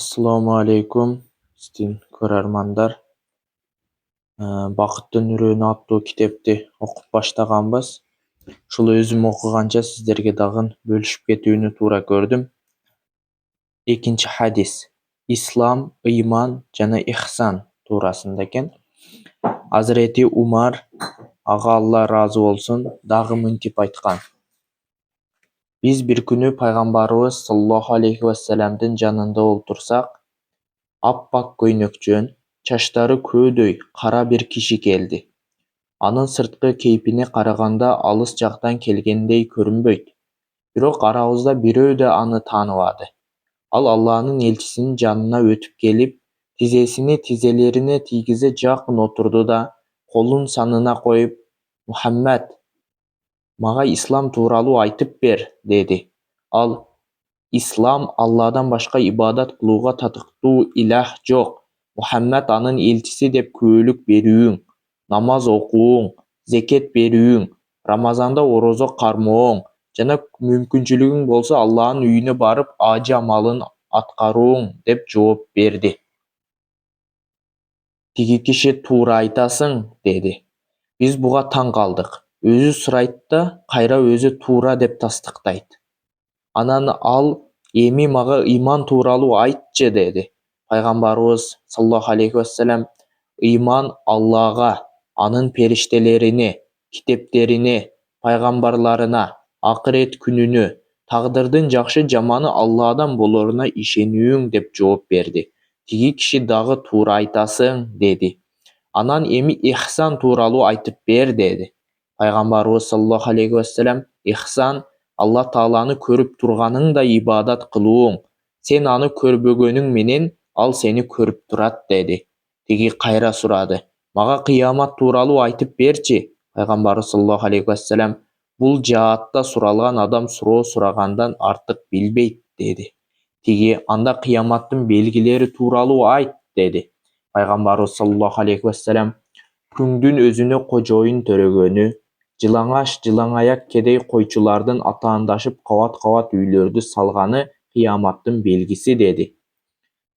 Assalomu alaykum, sizning ko'rarmanlar. Бақытты нұрөөнү аттуу китепти окуп баштаганбыз. Ушул өзүм окуганча сиздерге дагы бөлүшүп кетүүнү туура көрдүм. Экинчи хадис. Ислам, ыйман жана ихсан туурасында экен. Азирети Умар, ага Алла ыраазы болсун, дагы мынтип айткан. Биз бир күнү пайгамбарыбыз саллаллаху алейхи вассаламдын жанында олтурсак, аппак көйнөкчөн, чачтары көөдөй кара бир киши келди. Анын сырткы кейпине караганда алыс жактан келгендей көрүнбөйт. Бирок арабызда бирөө да аны тааныбады. Ал Алланын элчисинин жанына өтүп келип, тизесини тизелерине тийгизе жакын отурду да, колун санына коюп: "Мухаммад, мага ислам тууралуу айтып бер", деди. Ал: "Ислам Алладан башка ибадат кылууга татыктуу илах жок, Мухаммад анын элчиси деп күбөлүк берүүң, намаз окууң, зекет берүүң, Рамазанда орозо кармооң, жана мүмкүнчүлүгүң болсо Алланын үйүнө барып ажы амалын аткарууң" деп жооп берди. Тиги киши: "Туура айтасың", деди. Биз буга таң калдык. Өзү сурайт да, кайра өзү туура деп тастыктайт. Анан ал: "Эми мага ыйман тууралуу айтчы", деди. Пайгамбарыбыз саллаллаху алейхи вассалам: "Ыйман Аллага, анын периштелерине, китептерине, пайгамбарларына, акырет күнүнө, тагдырдын жакшы жаманы Алладан болоруна ишенүүң", деп жооп берди. Тиги киши дагы: "Туура айтасың", деди. Анан: "Эми ихсан тууралуу айтып бер", деди. Пайгамбарыбыз саллаллаху алейхи вассалам: "Ихсан Алла Тааланы көрүп турганыңдай ибадат кылууң. Сен аны көрбөгөнүң менен ал сени көрүп турат", деди. Тиги кайра сурады: "Мага кыямат тууралуу айтып берчи". Пайгамбарыбыз саллаллаху алейхи вассалам: "Бул жаатта суралган адам суроо сурагандан артык билбейт", деди. Тиги: "Анда кыяматтын белгилери тууралуу айт", деди. Пайгамбарыбыз саллаллаху алейхи вассалам: "Күңдүн өзүнө кожоюн төрөгөнү, жылаңаш, жылаңаяк кедей койчулардын атаандашып кабат-кабат үйлөрдү салганы кыяматтын белгиси", деди.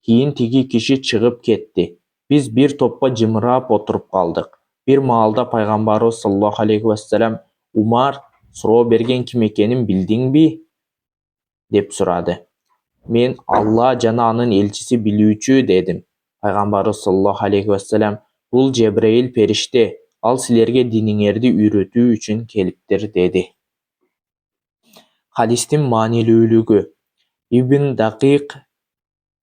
Кийин тиги киши чыгып кетти. Биз бир топко жымырап отуруп калдык. Бир маалда пайгамбарыбыз саллаллаху алейхи вассалам: "Умар, суроо берген ким экенин билдиңби?" деп сурады. "Мен Алла жана анын элчиси билүүчү", дедим. Пайгамбарыбыз саллаллаху алейхи вассалам: "Бул Жебраил периште, ал силерге диниңерди үйрөтүү үчүн келиптир", деди. Хадистин маанилүүлүгү. Ибн Дакыйк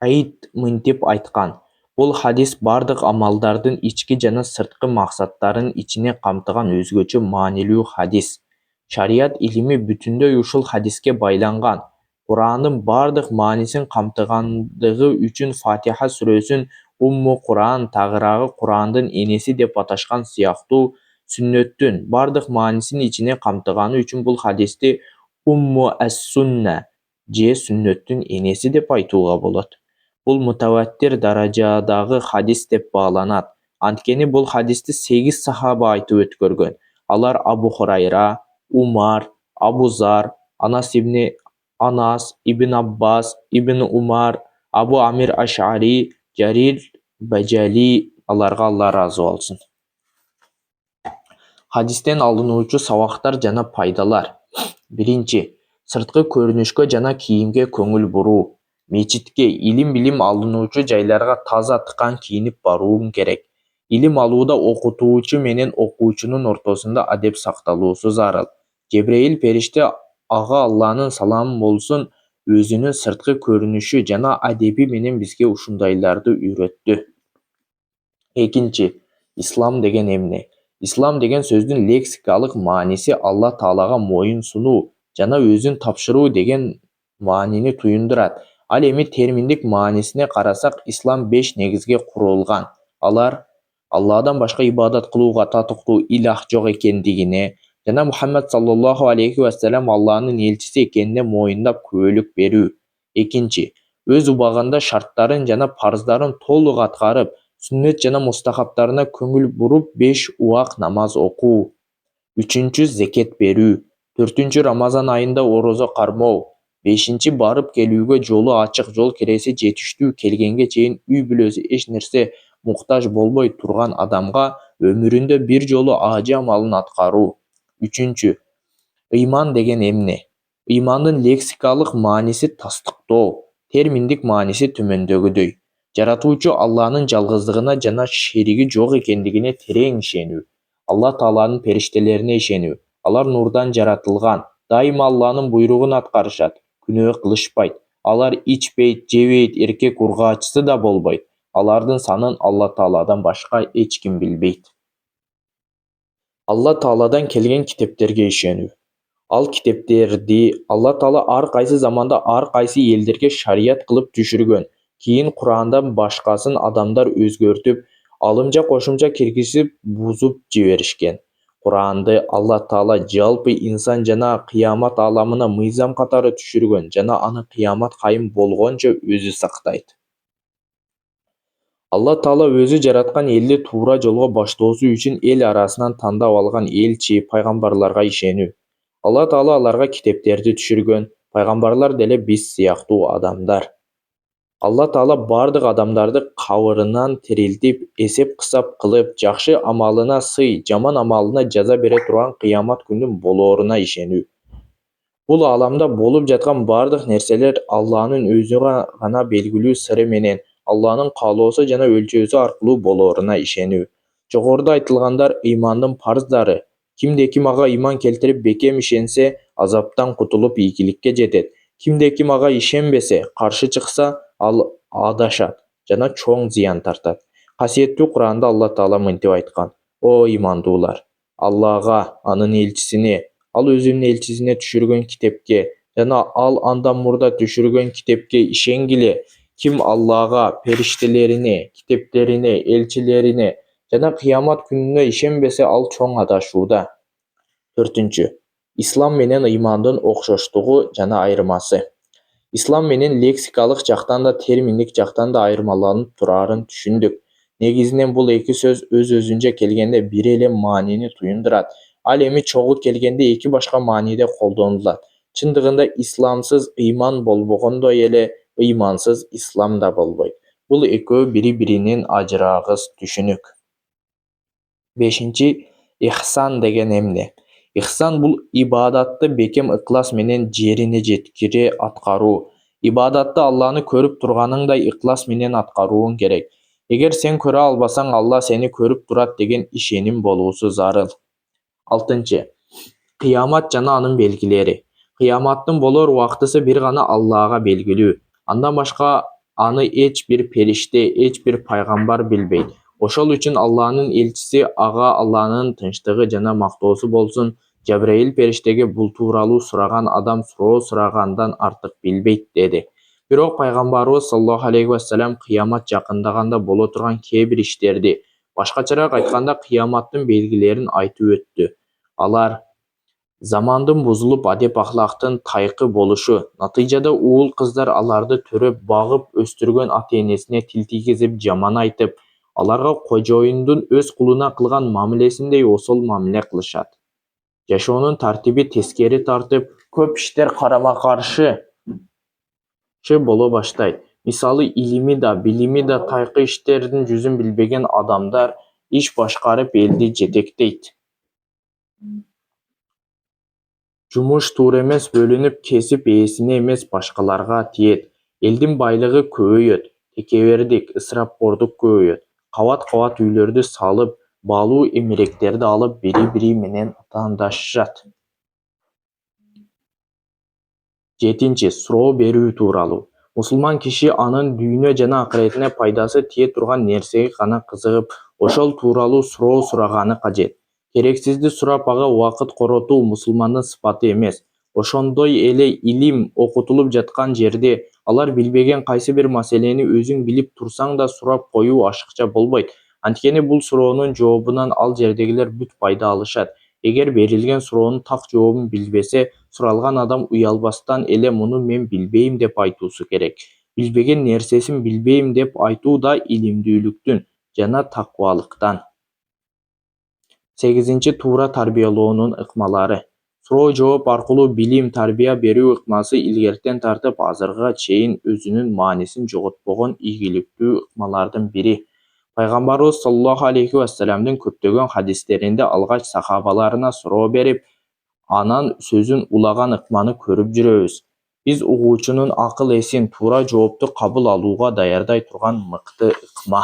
Айд мынтип айткан: "Бул хадис бардык амалдардын ички жана сырткы максаттарын ичине камтыган өзгөчө маанилүү хадис. Шарият илими бүтүндөй ушул хадиске байланган. Курандын бардык маанисин камтыгандыгы үчүн Фатиха сүрөсүн Умму Куран, тагыраагы Курандын энеси деп аташкан сыяктуу, сүннөттүн бардык маанисин ичине камтыганы үчүн бул хадисти Умму ас-Сунна же сүннөттүн энеси деп айтууга болот. Бул мутаваттир даражадагы хадис деп бааланат. Анткени бул хадисти 8 сахаба айтып өткөргөн. Алар Абу Хурайра, Умар, Абу Зар, Анас, Ибн Аббас, Ибн Умар, Абу Амир Аш'ари, Жарир Бажали, аларга Алла ыраазы болсун. Хадистен алынуучу сабактар жана пайдалар. Биринчи, сырткы көрүнүшкө жана кийимге көңүл буруу. Мечитке, илим-билим алынуучу жайларга таза тыкан кийинип барууң керек. Илим алууда окутуучу менен окуучунун ортосунда адеп сакталуусу зарыл. Жебраил периште, ага Алланын саламы болсун, өзүнүн сырткы көрүнүшү жана адеби менен бизге ушундайларды үйрөттү. Экинчи, ислам деген эмне? Ислам деген сөздүн лексикалык мааниси Алла Таалага моюн сунуу жана өзүн тапшыруу деген маанини туюндурат. Ал эми терминдик маанисине карасак, ислам 5 негизге курулган. Алар: Алладан башка ибадат кылууга татыктуу илах жок экендигине жана Мухаммад саллаллаху алейхи вассалам Алланын элчиси экенине моюндап күбөлүк берүү. Экинчи, өз убагында шарттарын жана парыздарын толук аткарып, сүннөт жана мустахабтарына көңүл буруп 5 убак намаз окуу. Үчүнчү, зекет берүү. Төртүнчү, Рамазан айында орозо кармоо. Бешинчи, барып келүүгө жолу ачык, жол киреси жетиштүү келгенге чейин үй бүлөсү эч нерсе муктаж болбой турган адамга өмүрүндө бир жолу ажы амалын аткаруу. Үчүнчү, ыйман деген эмне? Ыймандын лексикалык мааниси тастыктоо, терминдик мааниси төмөндөгүдөй: жаратуучу Алланын жалгыздыгына жана шериги жок экендигине терең ишенүү. Алла Тааланын периштелерине ишенүү. Алар нурдан жаратылган, дайыма Алланын буйругун аткарышат, күнөө кылышпайт. Алар ичпейт, жебейт, эркек ургаачысы да болбойт. Алардын санын Алла Тааладан башка эч ким билбейт. Алла Тааладан келген китептерге ишенүү. Ал китептерди Алла Таала ар кайсы заманда ар кайсы элдерге шарият кылып түшүргөн. Кийин Курандан башкасын адамдар өзгөртүп, алымжа кошумча киргизип, бузуп жиберишкен. Куранды Алла Таала жалпы инсан жана кыямат ааламына мыйзам катары түшүргөн жана аны кыямат кайым болгончо өзү сактайт. Алла Таала өзү жараткан элди туура жолго баштоосу үчүн эл арасынан тандап алган элчи, пайгамбарларга ишенүү. Алла Таала аларга китептерди түшүргөн, пайгамбарлар деле биз сыяктуу адамдар. Алла Таала бардык адамдарды кабырынан тирилтип, эсеп-кысап кылып, жакшы амалына сый, жаман амалына жаза бере турган кыямат күнүнүн болооруна ишенүү. Бул ааламда болуп жаткан бардык нерселер Алланын өзү гана белгилүү сыры менен, Алланын каалоосу жана өлчөөсү аркылуу болооруна ишенүү. Жогоруда айтылгандар ыймандын парздары. Кимде ким ага ыйман келтирип бекем ишенсе, азаптан кутулуп ийгиликке жетет. Кимде ким ага ишенбесе, каршы чыкса, ал адашат жана чоң зыян тартат. Касиеттүү Куранда Алла Таала мынтип айткан: "О ыймандуулар, Аллага, анын элчисине, ал өзүнүн элчисине түшүргөн китепке жана ал андан мурда түшүргөн китепке ишенгиле. Ким Аллага, периштелерине, китептерине, элчилерине жана кыямат күнүнө ишенбесе, ал чоң адашууда". 4. Ислам менен ыймандын окшоштугу жана айырмасы. Ислам менен лексикалык жактан да, терминдик жактан да айырмаланып турарын түшүндүк. Негизинен бул эки сөз өз-өзүнчө келгенде бир эле маанини туюндурат. Ал эми чогуу келгенде эки башка мааниде колдонулат. Чындыгында исламсыз ыйман болбогондой эле, ыймансыз ислам да болбойт. Бул экөө бири-биринен ажырагыс түшүнүк. 5. Ихсан деген эмне? Ихсан бул ибадатты бекем ыклас менен жерине жеткире аткаруу. Ибадатты Алланы көрүп турганыңдай ыклас менен аткарууң керек. Эгер сен көрө албасаң, Алла сени көрүп турат деген ишеним болуусу зарыл. 6. Кыямат жана анын белгилери. Кыяматтын болор убактысы бир гана Аллага белгилүү. Андан башка аны эч бир периште, эч бир пайгамбар билбейт. Ошол үчүн Алланын элчиси ага Алланын тынчтыгы жана мактоосу болсун. Жабраил периштеге бул тууралуу сураган адам суроо сурагандан артык билбейт деди. Бирок пайгамбарыбыз саллаллаху алейхи вассалам кыямат жакындаганда боло турган кээ бир иштерди, башкачараак айтканда кыяматтын белгилерин айтып өттү. Алар: замандын бузулуп, адеп-ахлактын тайкы болушу, натыйжада уул-кыздар аларды төрөп, багып өстүргөн ата-энесине тил тийгизип, жаман айтып, аларга кожоюндун өз кулуна кылган мамилесиндей осол мамиле кылышат. Жашоонун тартиби тескери тартып, көп иштер карама-каршы боло баштайт. Мисалы, илими да, билими да тайкы иштердин жүзүн билбеген адамдар иш башкарып элди жетектейт. Жумуш туура эмес бөлүнүп, кесип ээсине эмес башкаларга тиет. Элдин байлыгы көбөйөт, текебердик, ысырапкордук көбөйөт. Кабат-кабат үйлөрдү салып, баалуу эмеректерди алып, бири-бири менен атаандашышат. 7. Суроо берүү тууралуу. Мусулман киши анын дүйнө жана акыретине пайдасы тие турган нерсеге гана кызыгып, ошол тууралуу суроо сураганы кажет. Керексизди сурап, ага убакыт коротуу мусулмандын сыпаты эмес. Ошондой эле илим окутулуп жаткан жерде алар билбеген кайсы бир маселени өзүң билип турсаң да сурап коюу ашыкча болбойт. Анткени бул суроонун жообунан ал жердегилер бүт пайда алышат. Эгер берилген суроонун так жообун билбесе, суралган адам уялбастан эле муну мен билбейм деп айтуусу керек. Билбеген нерсесин билбейм деп айтуу да илимдүүлүктүн жана такыбалыктан. 8. Туура тарбиялоонун ыкмалары. Суроо жооп аркылуу билим, тарбия берүү ыкмасы илгертен тартып азыркыга чейин өзүнүн маанисин жоготпогон ийгиликтүү ыкмалардын бири. Пайгамбарыбыз саллаллаху алейхи вассаламдын көптөгөн хадистеринде алгач сахабаларына суроо берип, анан сөзүн улаган ыкманы көрүп жүрөбүз. Биз угуучунун акыл эсин туура жоопту кабыл алууга даярдай турган мыкты ыкма.